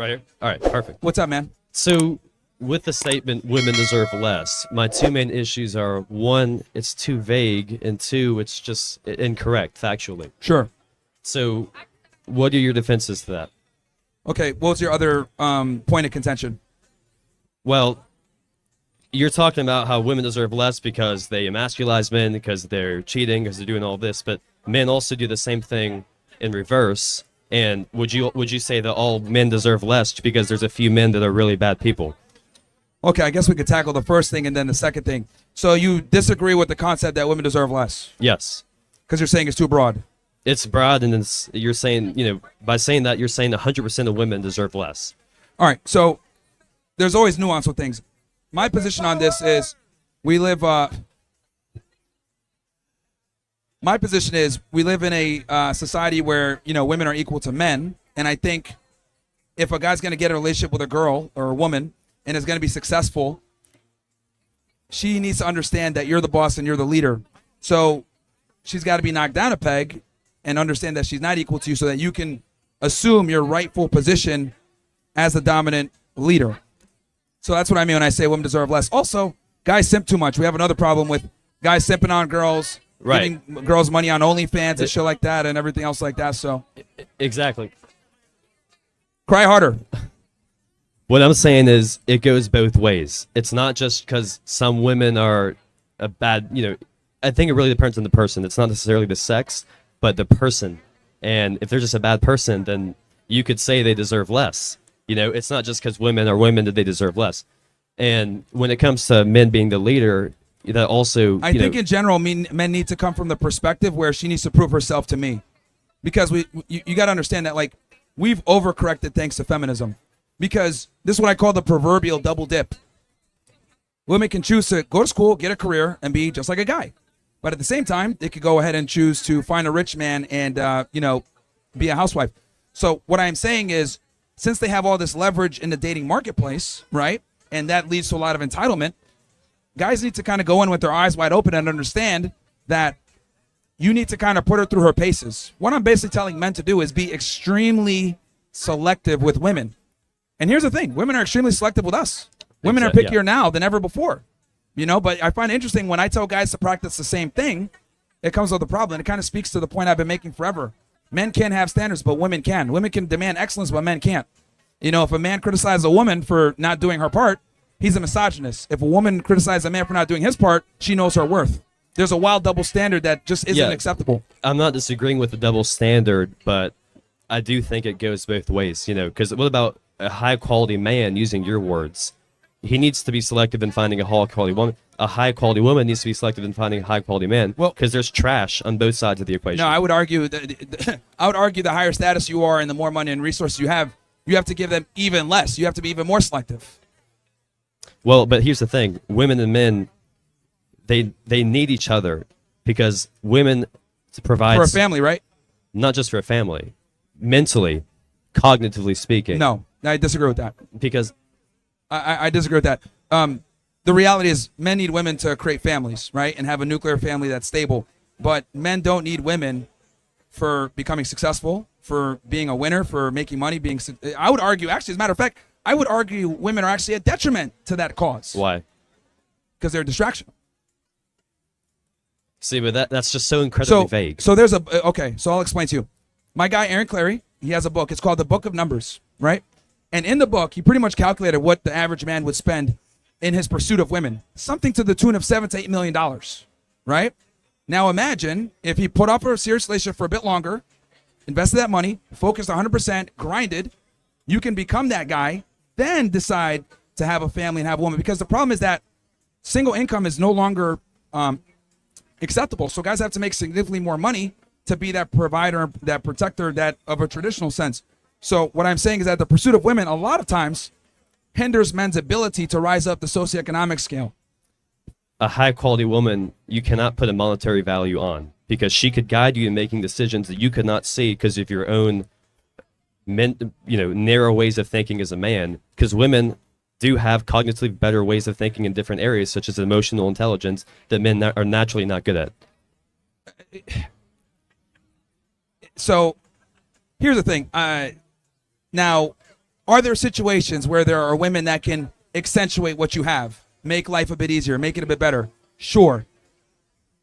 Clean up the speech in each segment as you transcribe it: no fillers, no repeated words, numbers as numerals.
Right here? All right, perfect. What's up, man? So, with the statement, women deserve less, my two main issues are, one, it's too vague, and two, it's just incorrect, factually. Sure. So, what are your defenses to that? Okay, what's your other point of contention? Well, you're talking about how women deserve less because they emasculize men, because they're cheating, because they're doing all this, but men also do the same thing in reverse. And would you say that all men deserve less because there's a few men that are really bad people? Okay, I guess we could tackle the first thing and then the second thing. So you disagree with the concept that women deserve less? Yes. Because you're saying it's too broad. It's broad, and you're saying, by saying that, you're saying 100% of women deserve less. All right, so there's always nuance with things. My position on this is we live my position is we live in a society where, women are equal to men. And I think if a guy's going to get a relationship with a girl or a woman and is going to be successful, she needs to understand that you're the boss and you're the leader. So she's got to be knocked down a peg and understand that she's not equal to you so that you can assume your rightful position as the dominant leader. So that's what I mean when I say women deserve less. Also, guys simp too much. We have another problem with guys simping on girls. Right. Giving girls money on OnlyFans and shit like that and everything else like that. So Exactly. Cry harder. What I'm saying is it goes both ways. It's not just because some women are a bad, I think it really depends on the person. It's not necessarily the sex, but the person. And if they're just a bad person, then you could say they deserve less. It's not just because women are women that they deserve less. And when it comes to men being the leader, that also, I think in general, men need to come from the perspective where she needs to prove herself to me. Because you got to understand that, like, we've overcorrected thanks to feminism. Because this is what I call the proverbial double dip. Women can choose to go to school, get a career, and be just like a guy. But at the same time, they could go ahead and choose to find a rich man and, be a housewife. So what I'm saying is, since they have all this leverage in the dating marketplace, right, and that leads to a lot of entitlement, guys need to kind of go in with their eyes wide open and understand that you need to kind of put her through her paces. What I'm basically telling men to do is be extremely selective with women. And here's the thing. Women are extremely selective with us. Women are pickier now than ever before. But I find it interesting when I tell guys to practice the same thing, it comes with a problem. It kind of speaks to the point I've been making forever. Men can't have standards, but women can. Women can demand excellence, but men can't. If a man criticizes a woman for not doing her part, he's a misogynist. If a woman criticizes a man for not doing his part, she knows her worth. There's a wild double standard that just isn't acceptable. I'm not disagreeing with the double standard, but I do think it goes both ways, because what about a high-quality man, using your words? He needs to be selective in finding a high-quality woman. A high-quality woman needs to be selective in finding a high-quality man, because there's trash on both sides of the equation. No, I would argue that the higher status you are and the more money and resources you have to give them even less. You have to be even more selective. Well, but here's the thing. Women and men, they need each other, because women provide... For a family, right? Not just for a family. Mentally, cognitively speaking. No, I disagree with that. Because... I disagree with that. The reality is men need women to create families, right? And have a nuclear family that's stable. But men don't need women for becoming successful, for being a winner, for making money, I would argue, actually, as a matter of fact, I would argue women are actually a detriment to that cause. Why? Because they're a distraction. See, but that's just so incredibly vague. So there's so I'll explain to you. My guy, Aaron Clary, he has a book. It's called The Book of Numbers, right? And in the book, he pretty much calculated what the average man would spend in his pursuit of women. Something to the tune of $7 to $8 million, right? Now imagine if he put up a serious relationship for a bit longer, invested that money, focused 100%, grinded, you can become that guy, then decide to have a family and have a woman. Because the problem is that single income is no longer acceptable. So guys have to make significantly more money to be that provider, that protector, that of a traditional sense. So what I'm saying is that the pursuit of women a lot of times hinders men's ability to rise up the socioeconomic scale. A high-quality woman, you cannot put a monetary value on, because she could guide you in making decisions that you could not see because of your own narrow ways of thinking as a man. Because women do have cognitively better ways of thinking in different areas, such as emotional intelligence, that men are naturally not good at. So here's the thing. Now, Are there situations where there are women that can accentuate what you have, make life a bit easier, make it a bit better? Sure.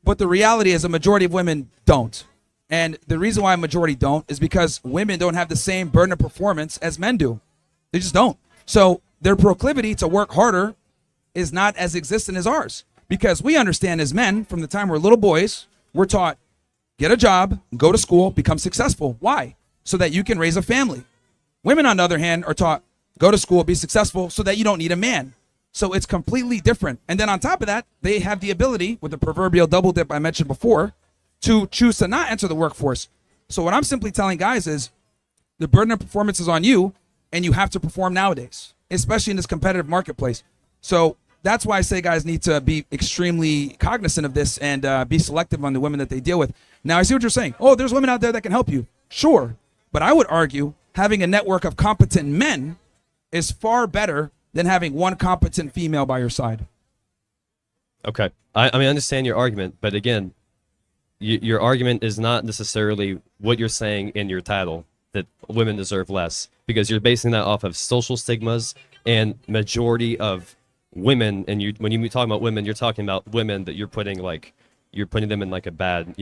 But the reality is a majority of women don't. And the reason why a majority don't is because women don't have the same burden of performance as men do. They just don't. So their proclivity to work harder is not as existent as ours. Because we understand as men, from the time we're little boys, we're taught, get a job, go to school, become successful. Why? So that you can raise a family. Women, on the other hand, are taught, go to school, be successful, so that you don't need a man. So it's completely different. And then on top of that, they have the ability, with the proverbial double dip I mentioned before, to choose to not enter the workforce. So what I'm simply telling guys is the burden of performance is on you, and you have to perform nowadays, especially in this competitive marketplace. So that's why I say guys need to be extremely cognizant of this and be selective on the women that they deal with. Now, I see what you're saying. Oh, there's women out there that can help you. Sure. But I would argue having a network of competent men is far better than having one competent female by your side. Okay. I mean, I understand your argument, but again, your argument is not necessarily what you're saying in your title, that women deserve less, because you're basing that off of social stigmas and majority of women. And when you talk about women, you're talking about women that you're putting them in like a bad,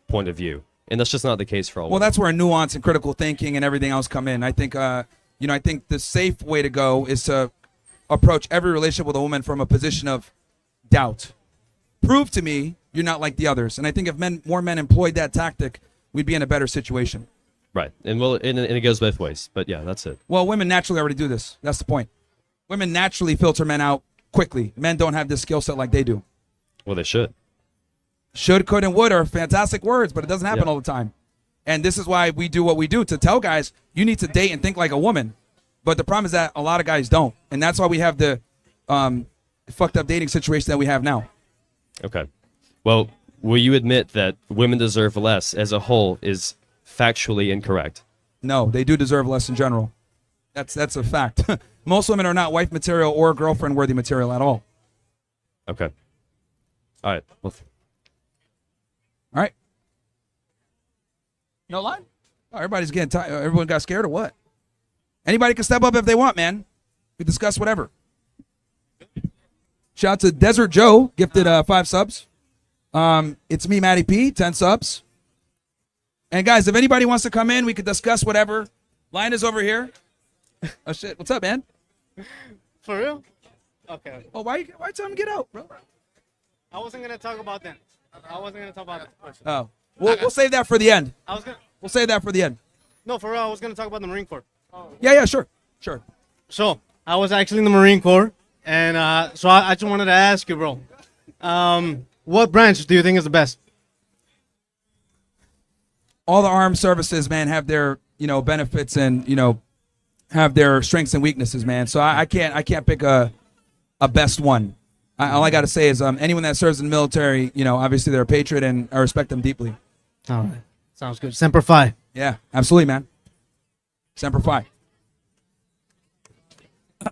point of view. And that's just not the case for all women. That's where nuance and critical thinking and everything else come in. I think, I think the safe way to go is to approach every relationship with a woman from a position of doubt. Prove to me you're not like the others. And I think if more men employed that tactic, we'd be in a better situation. Right. And it goes both ways. But yeah, that's it. Well, women naturally already do this. That's the point. Women naturally filter men out quickly. Men don't have this skill set like they do. Well, they should. Should, could, and would are fantastic words, but it doesn't happen all the time. And this is why we do what we do, to tell guys, you need to date and think like a woman. But the problem is that a lot of guys don't. And that's why we have the fucked up dating situation that we have now. Okay. Well, will you admit that women deserve less as a whole is factually incorrect? No, they do deserve less in general. That's a fact. Most women are not wife material or girlfriend worthy material at all. Okay. All right. Well, all right. No line? Oh, everybody's getting tired. Everyone got scared or what? Anybody can step up if they want, man. We discuss whatever. Shout out to Desert Joe, gifted 5 subs. It's me, Matty P, 10 subs. And guys, if anybody wants to come in, we could discuss whatever. Line is over here. Oh shit, what's up, man? For real? Okay. Oh, why tell him to get out, bro? I wasn't gonna talk about that. I wasn't gonna talk about that question. Oh, we'll save that for the end. We'll save that for the end. No, for real, I was gonna talk about the Marine Corps. Yeah, sure. So I was actually in the Marine Corps, and so I just wanted to ask you, bro, what branch do you think is the best? All the armed services, man, have their benefits and have their strengths and weaknesses, man. So I can't pick a best one. All I got to say is anyone that serves in the military, obviously they're a patriot and I respect them deeply. All right, sounds good. Semper Fi. Yeah, absolutely, man. Semper Fi.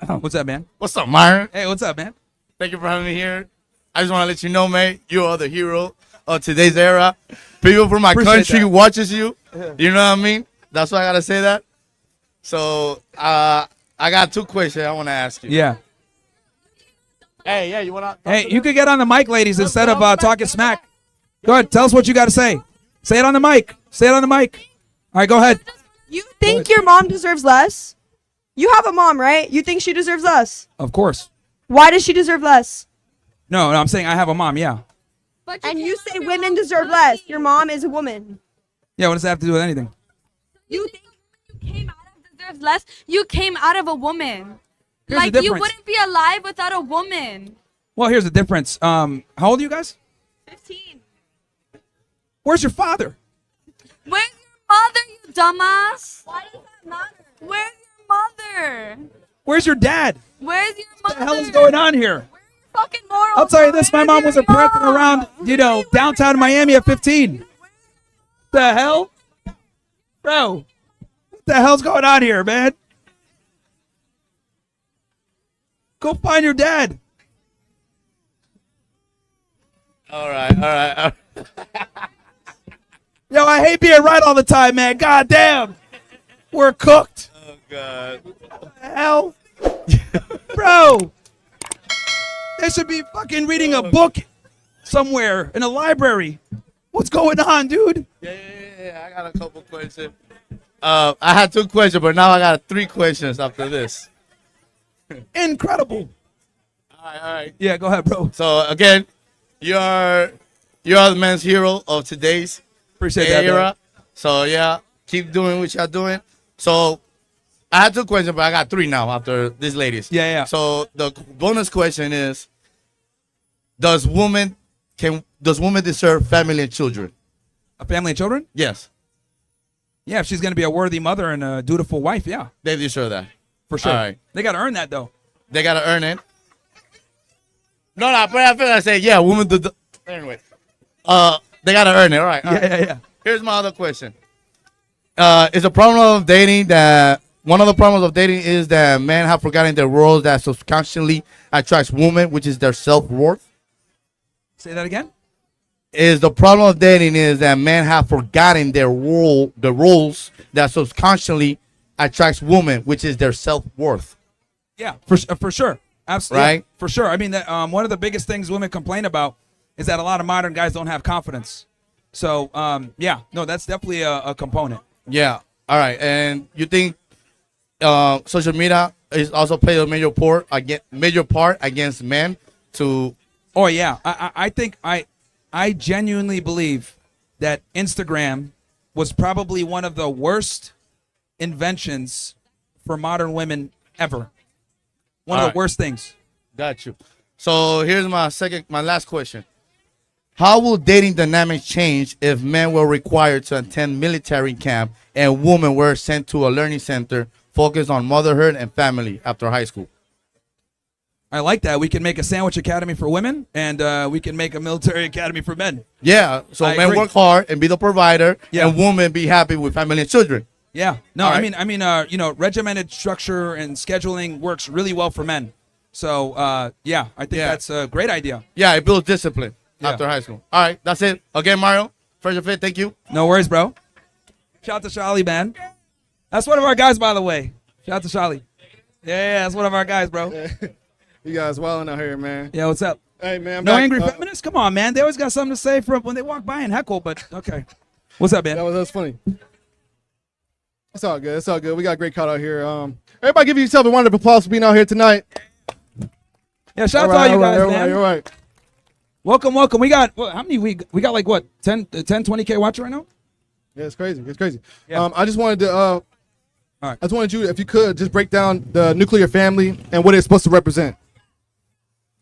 What's up, man? What's up, Myron? Hey, what's up, man? Thank you for having me here. I just want to let you know, mate, you are the hero of today's era. People from my country watches you. You know what I mean? That's why I got to say that. So, I got 2 questions I want to ask you. Yeah. Hey, yeah, you want to? Hey, you could get on the mic, ladies, instead of talking smack. Go ahead, tell us what you got to say. Say it on the mic. Say it on the mic. All right, go ahead. You think your mom deserves less? You have a mom, right? You think she deserves less? Of course. Why does she deserve less? No, I'm saying I have a mom, yeah. And you say women deserve less. Your mom is a woman. Yeah, what does that have to do with anything? You think you came out of deserves less? You came out of a woman. Here's the Like, you difference. wouldn't be alive without a woman. Well, here's the difference. How old are you guys? 15. Where's your father? Where's your mother, you dumbass? Why does that matter? Where's your mother? Where's your dad? Where's your What mother? the hell is going on here? Fucking moral. I'll tell you this, my mom was a prancing around, downtown Miami at 15. The hell? Bro, what the hell's going on here, man? Go find your dad. All right. Yo, I hate being right all the time, man. God damn. We're cooked. God. Hell, bro. They should be fucking reading a book somewhere in a library. What's going on, dude? Yeah. I got a couple questions. I had 2 questions, but now I got 3 questions after this. Incredible. All right. Yeah, go ahead, bro. So again, you are the men's hero of today's Appreciate that, bro. era. So yeah, keep doing what you're doing. So I had 2 questions, but I got 3 now after these ladies. Yeah. So the bonus question is: Does women deserve family and children? A family and children? Yes, Yeah, if she's gonna be a worthy mother and a dutiful wife, yeah, they deserve that. for sure. All right. They gotta earn that though. They gotta earn it. No, but I feel like I say yeah, women do. Anyway, they gotta earn it. All right. Yeah. Here's my other question. Is a problem of dating that one of the problems of dating is that men have forgotten their roles that subconsciously attracts women, which is their self-worth. Say that again. Is the problem of dating is that men have forgotten the roles that subconsciously attracts women, which is their self-worth. Yeah, for sure. Absolutely. Right? For sure. I mean, that one of the biggest things women complain about is that a lot of modern guys don't have confidence. So, yeah, no, that's definitely a component. Yeah. All right. And you think social media is also play a major part against men to? Oh yeah, I think I genuinely believe that Instagram was probably one of the worst inventions for modern women ever. One of All the right. worst things. Got you. So here's my last question. How will dating dynamics change if men were required to attend military camp and women were sent to a learning center focused on motherhood and family after high school? I like that. We can make a sandwich academy for women, and we can make a military academy for men. Yeah. So I men agree. work hard and be the provider, Yeah. and women be happy with family and children. Yeah. No, All I right. mean, you know, regimented structure and scheduling works really well for men. So, yeah, I think Yeah. that's a great idea. Yeah, it builds discipline Yeah. after high school. All right, that's it. Again, Mario, Fresh and Fit, thank you. No worries, bro. Shout out to Charlie, man. That's one of our guys, by the way. Shout out to Charlie. Yeah, that's one of our guys, bro. You guys wilding out here, man. Yeah, what's up? Hey, man. I'm No back. angry feminists? Come on, man. They always got something to say from when they walk by and heckle, but okay. What's up, man? That was funny. It's all good. It's all good. We got a great crowd out here. Everybody give yourself a round of applause for being out here tonight. Yeah, shout out to all you guys, man. All right. Welcome, welcome. We got, how many? We got like what, 10, 20K watching right now? Yeah, it's crazy. It's crazy. Yeah. I just wanted to, right. I just wanted you, if you could, just break down the nuclear family and what it's supposed to represent.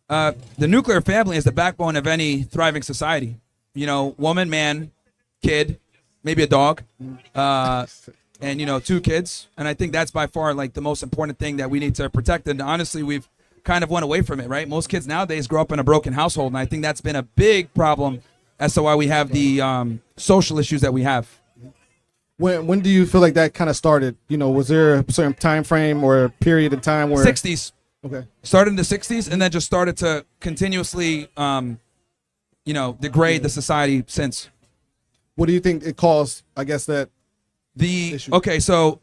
The nuclear family is the backbone of any thriving society. You know, woman, man, kid, maybe a dog, and, you know, 2 kids. And I think that's by far like the most important thing that we need to protect. And honestly, we've kind of went away from it, right? Most kids nowadays grow up in a broken household. And I think that's been a big problem as to why we have the social issues that we have. When do you feel like that kind of started? You know, was there a certain time frame or a period of time where? 60s. Okay. Started in the 60s and then just started to continuously, you know, degrade the society since. What do you think it caused, I guess, that issue? Okay, so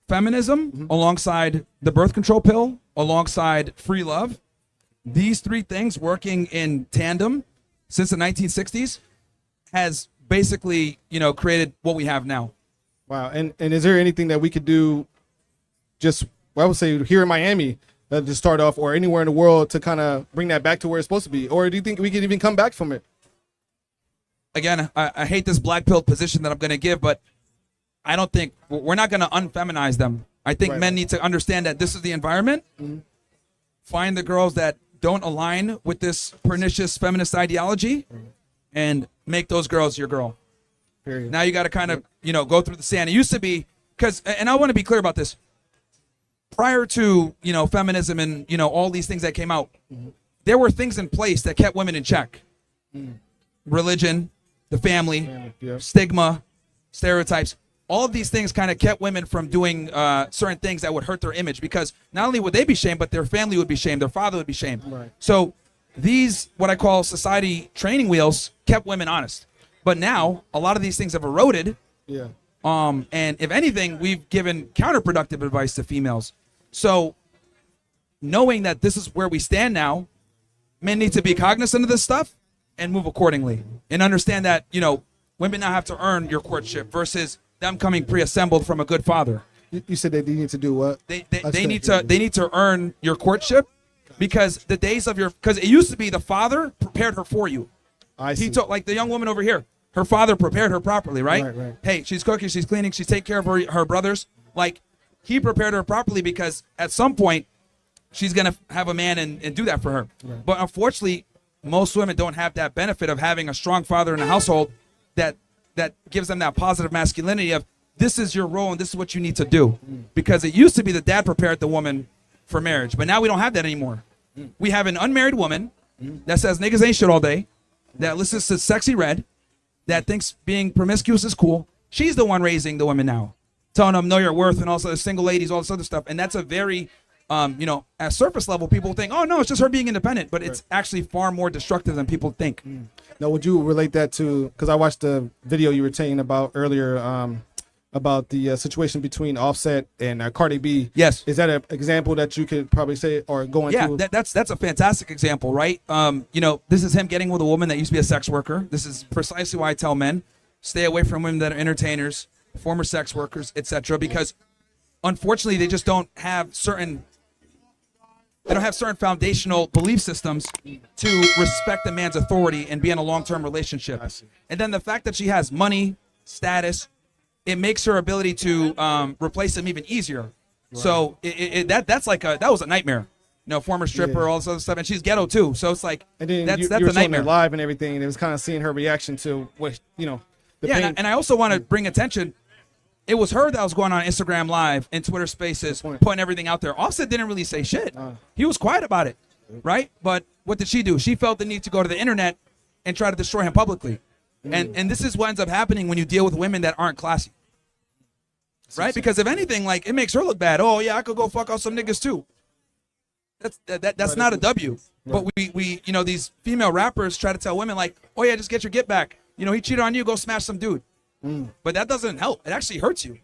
feminism alongside the birth control pill, alongside free love, these 3 things working in tandem since the 1960s has basically, you know, created what we have now. Wow. And is there anything that we could do just, well, I would say here in Miami, to start off, or anywhere in the world to kind of bring that back to where it's supposed to be? Or do you think we could even come back from it? Again, I hate this black pill position that I'm going to give, but I don't think we're not going to unfeminize them. I think Right. men need to understand that this is the environment. Find the girls that don't align with this pernicious feminist ideology and make those girls your girl. Period. Now you got to kind of, you know, go through the sand. It used to be, because, and I want to be clear about this, prior to, you know, feminism and, you know, all these things that came out, there were things in place that kept women in check. Religion, the family, Yeah. stigma, stereotypes. All of these things kind of kept women from doing certain things that would hurt their image, because not only would they be shamed, but their family would be shamed, their father would be shamed. Right. So these, what I call society training wheels, kept women honest. But now, a lot of these things have eroded, Yeah. And if anything, we've given counterproductive advice to females. So knowing that this is where we stand now, men need to be cognizant of this stuff and move accordingly, and understand that, you know, women now have to earn your courtship versus them coming pre-assembled from a good father. You said that they need to do what? They need to earn your courtship, because the days of because it used to be the father prepared her for you. I see. He told, like the young woman over here, her father prepared her properly, right? Right. Hey, she's cooking, she's cleaning, she's taking care of her brothers. Like, he prepared her properly because at some point she's gonna have a man and do that for her. Right. But unfortunately, most women don't have that benefit of having a strong father in the household that gives them that positive masculinity of, this is your role and this is what you need to do. Because it used to be the dad prepared the woman for marriage, but now we don't have that anymore. We have an unmarried woman that says niggas ain't shit all day, that listens to Sexy Red, that thinks being promiscuous is cool. She's the one raising the women now, telling them know your worth and also single ladies, all this other stuff. And that's a very, you know, at surface level, people think, oh no, it's just her being independent, but it's actually far more destructive than people think. Now, would you relate that to, because I watched the video you were saying about earlier, about the situation between Offset and Cardi B. Yes. Is that an example that you could probably say or go into? Yeah, that's a fantastic example, right? You know, this is him getting with a woman that used to be a sex worker. This is precisely why I tell men, stay away from women that are entertainers, former sex workers, etc. Because unfortunately, they just don't have certain foundational belief systems to respect a man's authority and be in a long-term relationship. And then the fact that she has money, status, it makes her ability to replace him even easier. Right. So that was a nightmare. You know, former stripper, all this other stuff, and she's ghetto too. So it's like, and then that's you were a nightmare. Live and everything, and it was kind of seeing her reaction to what, you know. The pain. And I also want to bring attention. It was her that was going on Instagram Live and Twitter Spaces, putting everything out there. Offset didn't really say shit. He was quiet about it, right? But what did she do? She felt the need to go to the internet and try to destroy him publicly. And this is what ends up happening when you deal with women that aren't classy, right? Because if anything, like, it makes her look bad. Oh yeah, I could go fuck out some niggas too. That's not a W. But we you know, these female rappers try to tell women like, oh yeah, just get your get back. You know, he cheated on you, go smash some dude. But that doesn't help. It actually hurts you.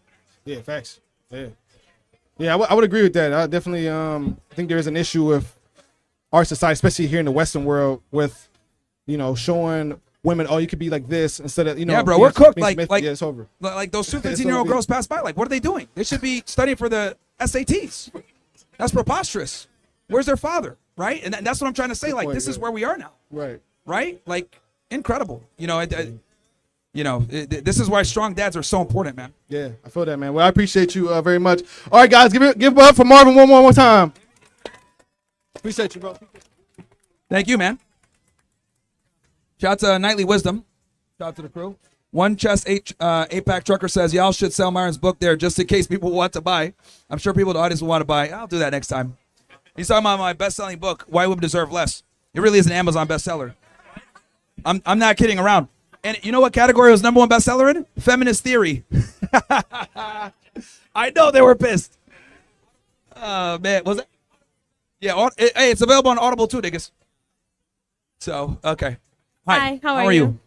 Yeah, facts. Yeah, I would agree with that. I definitely think there is an issue with our society, especially here in the Western world, with, you know, showing women, oh, you could be like this instead of, you know. Yeah, bro, we're cooked. Like, yeah, it's over. Like those 2 15-year-old girls pass by. Like, what are they doing? They should be studying for the SATs. That's preposterous. Where's their father, right? And that's what I'm trying to say. Like, this is where we are now. Right? Like, incredible. You know, this is why strong dads are so important, man. Yeah, I feel that, man. Well, I appreciate you very much. All right, guys, give it up for Marvin one more time. Appreciate you, bro. Thank you, man. Shout out to Nightly Wisdom. Shout out to the crew. One Chest eight-pack trucker says, y'all should sell Myron's book there just in case people want to buy. I'm sure people in the audience will want to buy. I'll do that next time. He's talking about my best-selling book, Why Women Deserve Less. It really is an Amazon bestseller. I'm not kidding around. And you know what category it was #1 bestseller in? Feminist theory. I know they were pissed. Man, was it? Yeah, hey, it's available on Audible too, niggas. So, okay. Hi, how are you?